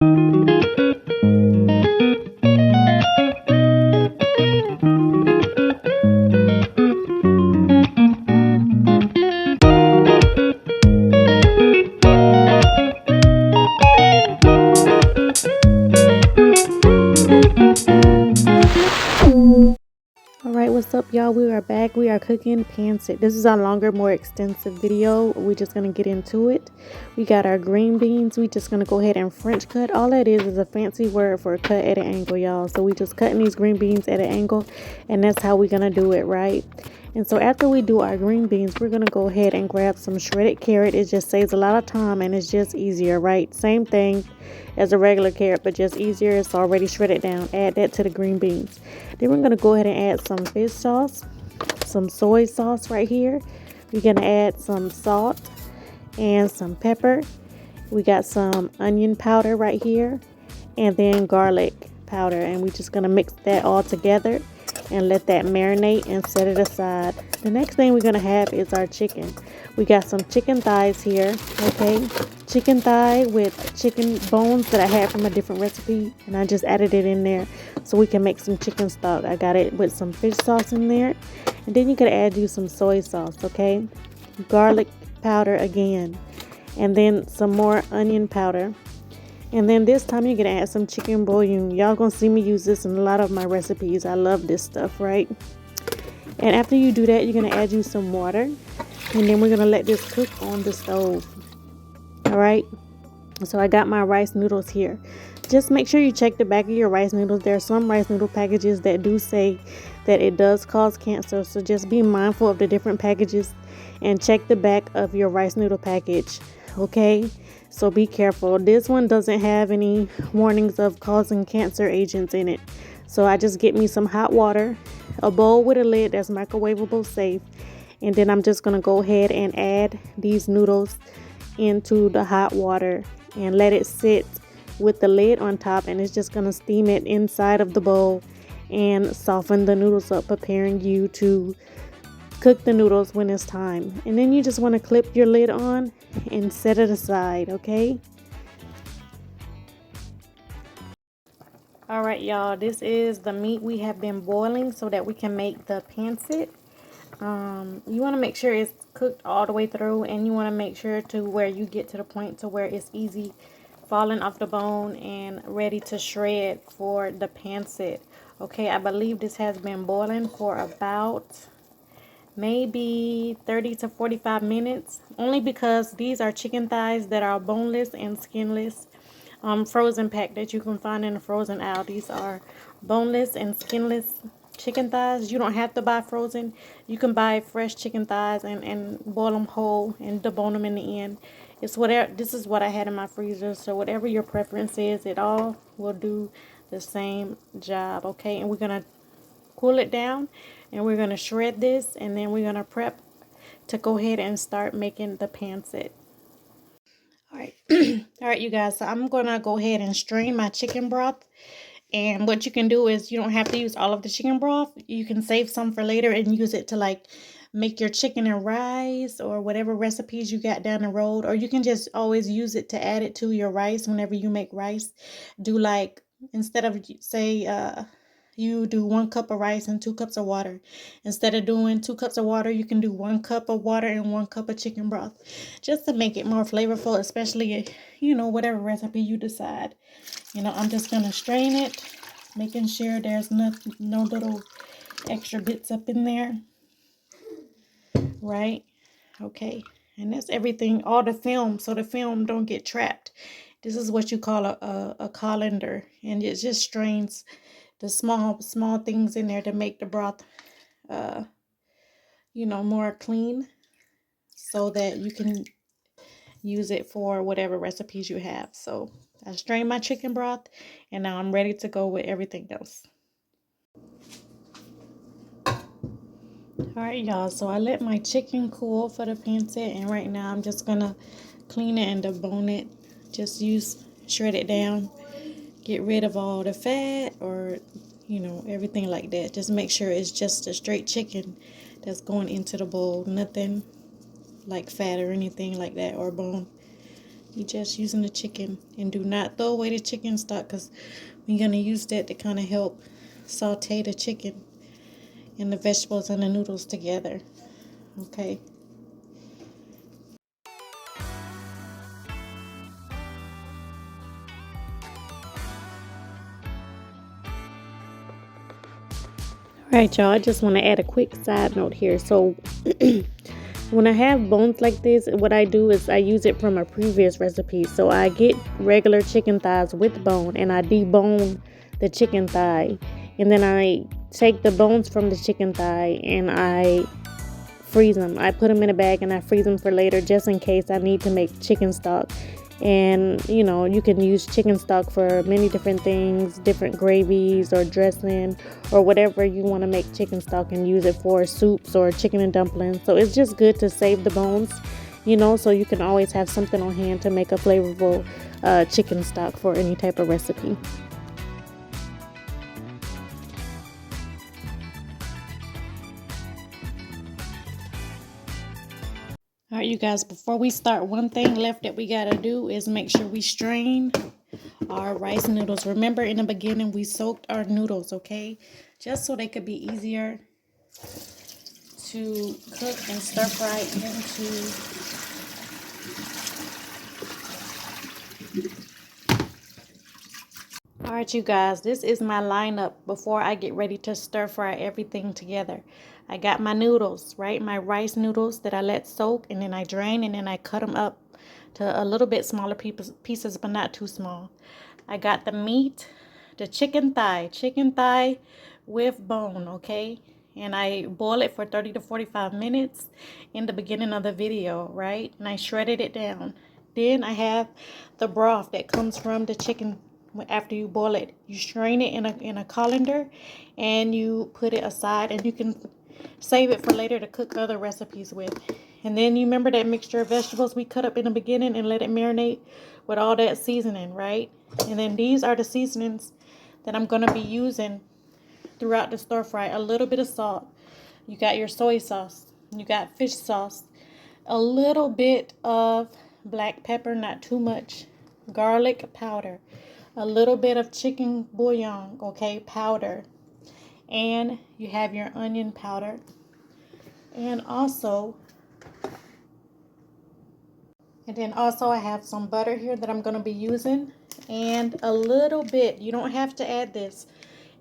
Alright, what's up y'all? We are back. We are cooking pancit. This is a longer, more extensive video. We're just gonna get into it. We got our green beans. We just gonna go ahead and French cut. All that is a fancy word for cut at an angle, y'all. So we just cutting these green beans at an angle, and that's how we're gonna do it, right? And so after we do our green beans, we're gonna go ahead and grab some shredded carrot. It just saves a lot of time and it's just easier, right? Same thing as a regular carrot, but just easier. It's already shredded down. Add that to the green beans. Then we're gonna go ahead and add some fish sauce, some soy sauce right here. We're gonna add some salt and some pepper. We got some onion powder right here, and then garlic powder, and we're just gonna mix that all together and let that marinate and set it aside. The next thing we're gonna have is our chicken. We got some chicken thighs here, okay? Chicken thigh with chicken bones that I had from a different recipe, and I just added it in there so we can make some chicken stock. I got it with some fish sauce in there, and then you could add you some soy sauce, okay? Garlic powder again, and then some more onion powder. And then this time you're gonna add some chicken bouillon. Y'all gonna see me use this in a lot of my recipes. I love this stuff, right? And after you do that, you're gonna add you some water, and then we're gonna let this cook on the stove. All right, so I got my rice noodles here. Just make sure you check the back of your rice noodles. There are some rice noodle packages that do say that it does cause cancer, so just be mindful of the different packages and check the back of your rice noodle package, okay? So be careful. This one doesn't have any warnings of causing cancer agents in it. So I just get me some hot water, a bowl with a lid that's microwavable safe, and then I'm just gonna go ahead and add these noodles into the hot water and let it sit with the lid on top, and it's just gonna steam it inside of the bowl and soften the noodles up, preparing you to cook the noodles when it's time. And then you just want to clip your lid on and set it aside, okay? All right, y'all, this is the meat we have been boiling so that we can make the pancit. You want to make sure it's cooked all the way through, and you want to make sure to where you get to the point to where it's easy falling off the bone and ready to shred for the pancit. Okay, I believe this has been boiling for about maybe 30 to 45 minutes, only because these are chicken thighs that are boneless and skinless, frozen pack that you can find in the frozen aisle. These are boneless and skinless chicken thighs. You don't have to buy frozen. You can buy fresh chicken thighs and boil them whole and debone them in the end. It's whatever. This is what I had in my freezer, so whatever your preference is, it all will do the same job, okay? And we're gonna cool it down, and we're going to shred this, and then we're going to prep to go ahead and start making the pancit. All right. All right, you guys, so I'm going to go ahead and strain my chicken broth. And what you can do is you don't have to use all of the chicken broth. You can save some for later and use it to like make your chicken and rice or whatever recipes you got down the road. Or you can just always use it to add it to your rice whenever you make rice. Do like, instead of say you do 1 cup of rice and 2 cups of water. Instead of doing 2 cups of water, you can do 1 cup of water and 1 cup of chicken broth, just to make it more flavorful, especially, you know, whatever recipe you decide. You know, I'm just going to strain it, making sure there's no little extra bits up in there. Right? Okay. And that's everything, all the film, so the film don't get trapped. This is what you call a colander, and it just strains the small things in there to make the broth, you know, more clean, so that you can use it for whatever recipes you have. So I strained my chicken broth, and now I'm ready to go with everything else. All right, y'all, so I let my chicken cool for the pancit, and right now I'm just gonna clean it and debone it. Just shred it down, get rid of all the fat or, you know, everything like that. Just make sure it's just a straight chicken that's going into the bowl, nothing like fat or anything like that or bone. You're just using the chicken. And do not throw away the chicken stock, because we're going to use that to kind of help saute the chicken and the vegetables and the noodles together. Okay. Alright, y'all, I just want to add a quick side note here. So when I have bones like this, what I do is I use it from a previous recipe. So I get regular chicken thighs with bone, and I debone the chicken thigh, and then I take the bones from the chicken thigh and I freeze them. I put them in a bag and I freeze them for later, just in case I need to make chicken stock. And you know, you can use chicken stock for many different things, different gravies or dressing or whatever you want to make chicken stock, and use it for soups or chicken and dumplings. So it's just good to save the bones, you know, so you can always have something on hand to make a flavorful chicken stock for any type of recipe. All right, you guys, before we start, one thing left that we got to do is make sure we strain our rice noodles. Remember, in the beginning, we soaked our noodles, okay? Just so they could be easier to cook and stir fry into. All right, you guys, this is my lineup before I get ready to stir fry everything together. I got my noodles, right? My rice noodles that I let soak, and then I drain, and then I cut them up to a little bit smaller pieces, but not too small. I got the meat, the chicken thigh with bone, okay? And I boil it for 30 to 45 minutes in the beginning of the video, right? And I shredded it down. Then I have the broth that comes from the chicken. After you boil it, you strain it in a colander and you put it aside, and you can save it for later to cook other recipes with. And then you remember that mixture of vegetables we cut up in the beginning and let it marinate with all that seasoning, right? And then these are the seasonings that I'm going to be using throughout the stir fry. A little bit of salt. You got your soy sauce. You got fish sauce. A little bit of black pepper, not too much. Garlic powder. A little bit of chicken bouillon, okay, powder. And you have your onion powder. And then also I have some butter here that I'm going to be using, and a little bit. You don't have to add this.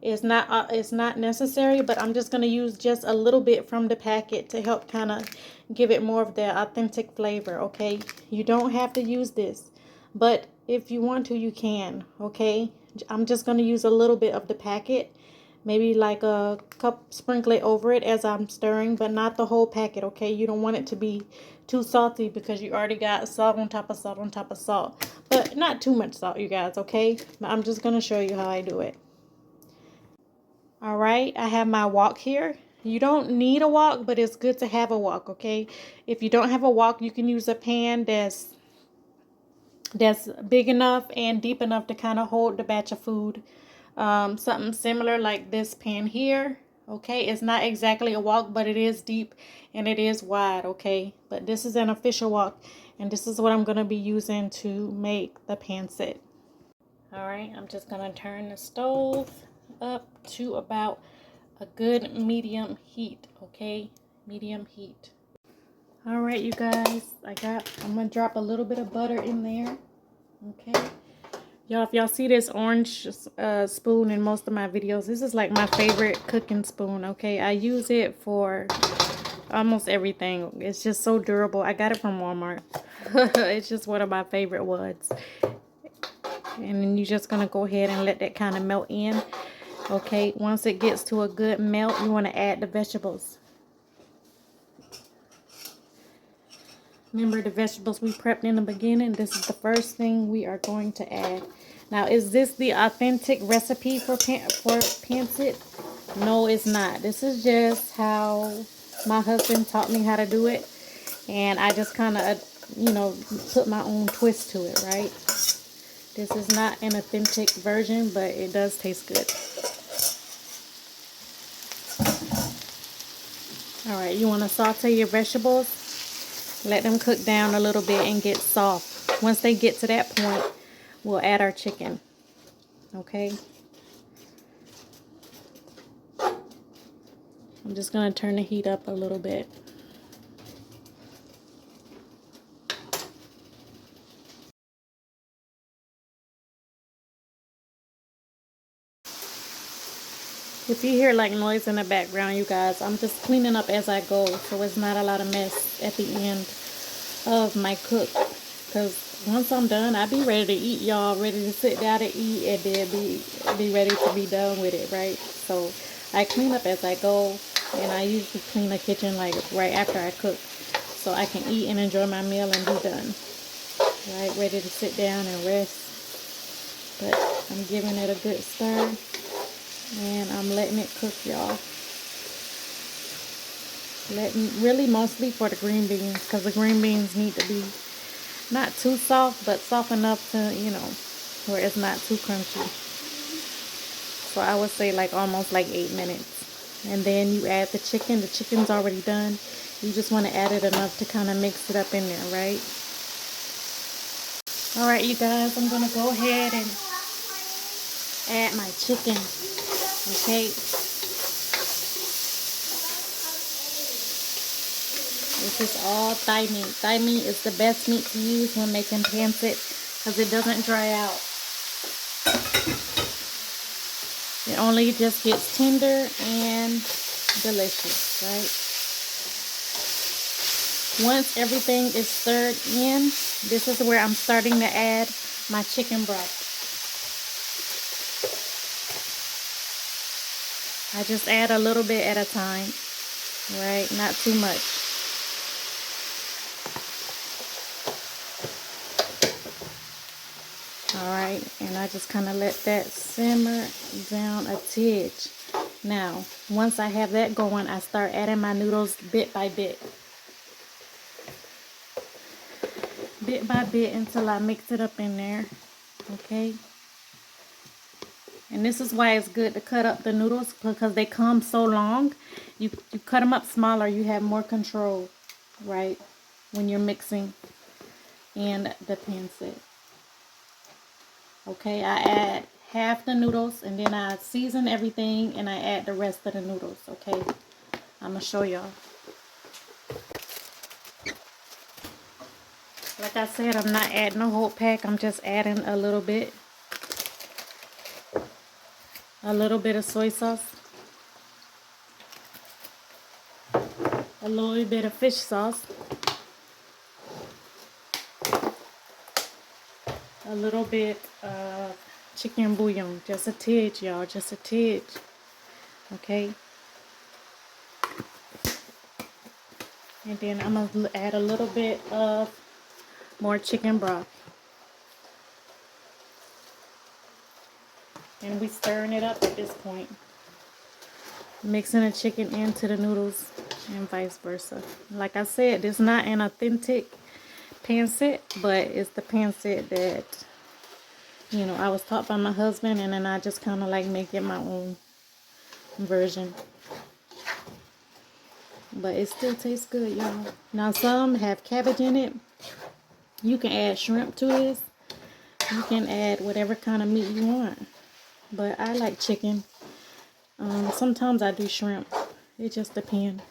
It's not necessary, but I'm just going to use just a little bit from the packet to help kind of give it more of the authentic flavor, okay? You don't have to use this, but if you want to, you can, okay? I'm just going to use a little bit of the packet, maybe like a cup, sprinkle it over it as I'm stirring, but not the whole packet, okay? You don't want it to be too salty, because you already got salt on top of salt on top of salt, but not too much salt, you guys, okay? But I'm just going to show you how I do it. All right, I have my wok here. You don't need a wok, but it's good to have a wok, okay? If you don't have a wok, you can use a pan that's big enough and deep enough to kind of hold the batch of food. Something similar like this pan here, okay? It's not exactly a wok, but it is deep and it is wide, okay? But this is an official wok, and this is what I'm going to be using to make the pancit. All right, I'm just going to turn the stove up to about a good medium heat, okay? Medium heat. All right, you guys, I'm going to drop a little bit of butter in there, okay? Y'all, if y'all see this orange spoon in most of my videos, this is like my favorite cooking spoon, okay? I use it for almost everything. It's just so durable. I got it from Walmart. It's just one of my favorite ones. And then you're just going to go ahead and let that kind of melt in. Okay, once it gets to a good melt, you want to add the vegetables. Remember the vegetables we prepped in the beginning? This is the first thing we are going to add. Now, is this the authentic recipe for pancit? No, it's not. This is just how my husband taught me how to do it. And I just kind of, you know, put my own twist to it, right? This is not an authentic version, but it does taste good. Alright, you want to saute your vegetables. Let them cook down a little bit and get soft. Once they get to that point, we'll add our chicken. Okay. I'm just going to turn the heat up a little bit. If you hear like noise in the background, you guys, I'm just cleaning up as I go, so it's not a lot of mess at the end of my cook. Because once I'm done, I'll be ready to eat, y'all, ready to sit down and eat, and then be ready to be done with it, right? So I clean up as I go, and I usually clean the kitchen like right after I cook, so I can eat and enjoy my meal and be done, right? Ready to sit down and rest. But I'm giving it a good stir. And I'm letting it cook, y'all. Really mostly for the green beans, because the green beans need to be not too soft, but soft enough to, you know, where it's not too crunchy. So I would say like almost like 8 minutes. And then you add the chicken. The chicken's already done. You just want to add it enough to kind of mix it up in there, right? Alright, you guys, I'm going to go ahead and add my chicken. Okay. This is all thigh meat. Thigh meat is the best meat to use when making pancit because it doesn't dry out. It only just gets tender and delicious, right? Once everything is stirred in, this is where I'm starting to add my chicken broth. I just add a little bit at a time, right? Not too much. Alright, and I just kind of let that simmer down a tidge. Now, once I have that going, I start adding my noodles bit by bit. Bit by bit until I mix it up in there. Okay? And this is why it's good to cut up the noodles, because they come so long. You cut them up smaller, you have more control, right? When you're mixing in the pancit. Okay, I add half the noodles and then I season everything and I add the rest of the noodles. Okay, I'm gonna show y'all. Like I said, I'm not adding a whole pack, I'm just adding a little bit. A little bit of soy sauce, a little bit of fish sauce, a little bit of chicken bouillon, just a tidge, y'all, just a tidge. Okay, and then I'm gonna add a little bit of more chicken broth, and we stirring it up at this point, mixing the chicken into the noodles and vice versa. Like I said, this is not an authentic pancit, but it's the pancit that, you know, I was taught by my husband, and then I just kind of like make it my own version. But it still tastes good, y'all. Now some have cabbage in it. You can add shrimp to this. You can add whatever kind of meat you want. But I like chicken. Sometimes I do shrimp. It just depends.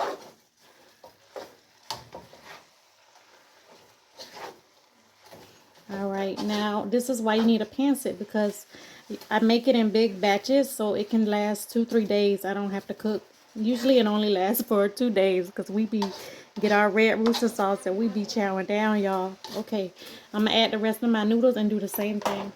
Alright, now this is why you need a pancit, because I make it in big batches so it can last 2-3 days. I don't have to cook. Usually it only lasts for 2 days because we get our red rooster sauce and we be chowing down, y'all. Okay, I'm gonna add the rest of my noodles and do the same thing.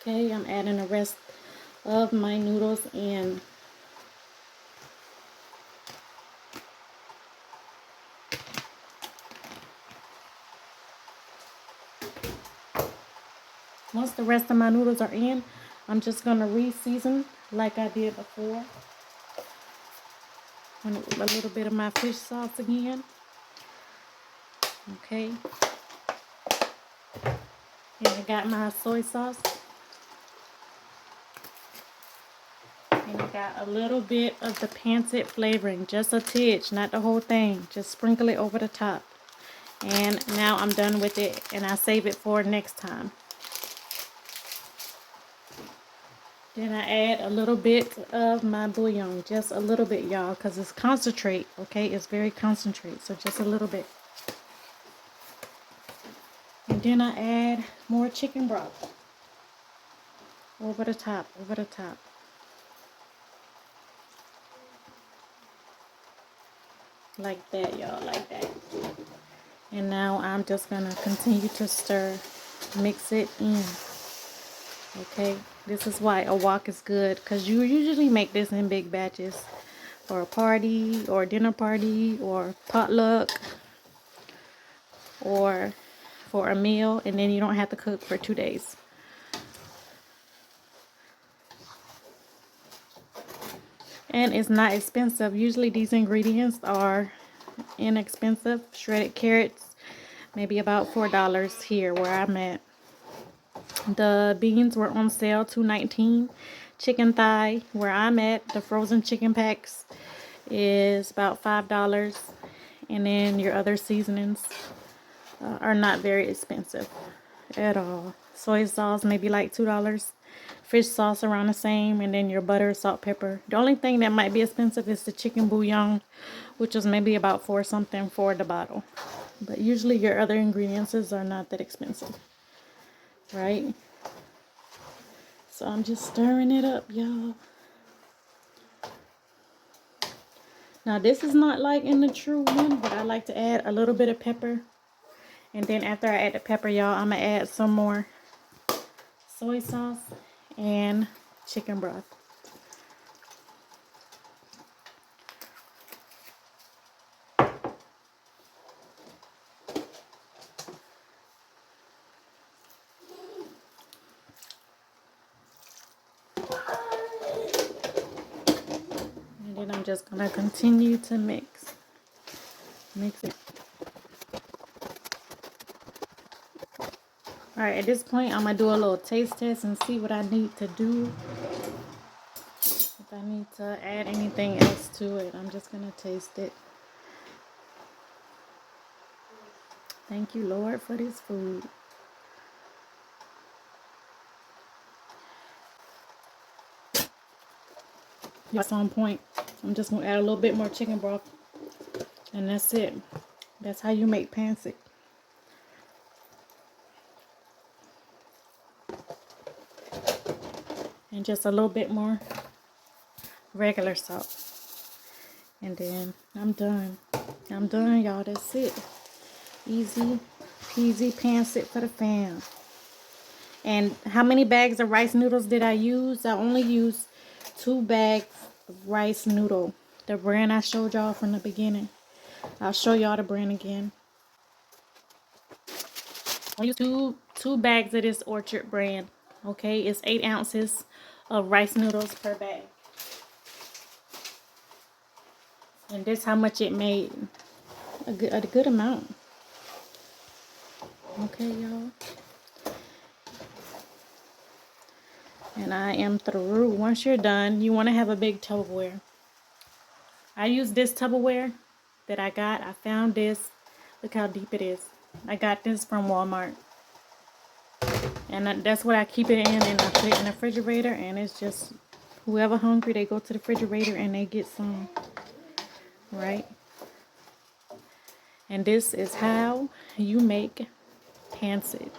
Okay, I'm adding the rest of my noodles in. Once the rest of my noodles are in, I'm just going to re-season like I did before. A little bit of my fish sauce again. Okay. And I got my soy sauce. And I got a little bit of the pancit flavoring, just a tidge, not the whole thing. Just sprinkle it over the top. And now I'm done with it, and I save it for next time. Then I add a little bit of my bouillon, just a little bit, y'all, because it's concentrate, okay? It's very concentrate, so just a little bit. And then I add more chicken broth. Over the top, over the top. Like that, y'all, like that. And now I'm just gonna continue to stir, mix it in. Okay, this is why a wok is good, because you usually make this in big batches for a party or dinner party or potluck or for a meal, and then you don't have to cook for 2 days. And it's not expensive. Usually these ingredients are inexpensive. Shredded carrots, maybe about $4 here where I'm at. The beans were on sale, $2.19. Chicken thigh, where I'm at, the frozen chicken packs is about $5. And then your other seasonings are not very expensive at all. Soy sauce, maybe like $2. Fish sauce around the same. And then your butter, salt, pepper. The only thing that might be expensive is the chicken bouillon, which is maybe about $4 something for the bottle. But usually your other ingredients are not that expensive, right? So I'm just stirring it up, y'all. Now this is not like in the true one, but I like to add a little bit of pepper. And then after I add the pepper, y'all, I'm going to add some more soy sauce and chicken broth. And then I'm just going to continue to mix it. Alright, at this point, I'm going to do a little taste test and see what I need to do. If I need to add anything else to it, I'm just going to taste it. Thank you, Lord, for this food. That's on point. I'm just going to add a little bit more chicken broth. And that's it. That's how you make pancit. And just a little bit more regular salt. And then I'm done. I'm done, y'all. That's it. Easy peasy pancit for the fam. And how many bags of rice noodles did I use? I only used 2 bags of rice noodle. The brand I showed y'all from the beginning. I'll show y'all the brand again. I used two bags of this Orchard brand. Okay, it's 8 ounces of rice noodles per bag. And this how much it made. A good amount. Okay, y'all. And I am through. Once you're done, you want to have a big Tupperware. I use this Tupperware that I got. I found this. Look how deep it is. I got this from Walmart. And that's what I keep it in, and I put it in the refrigerator, and it's just whoever hungry, they go to the refrigerator and they get some, right? And this is how you make pancit.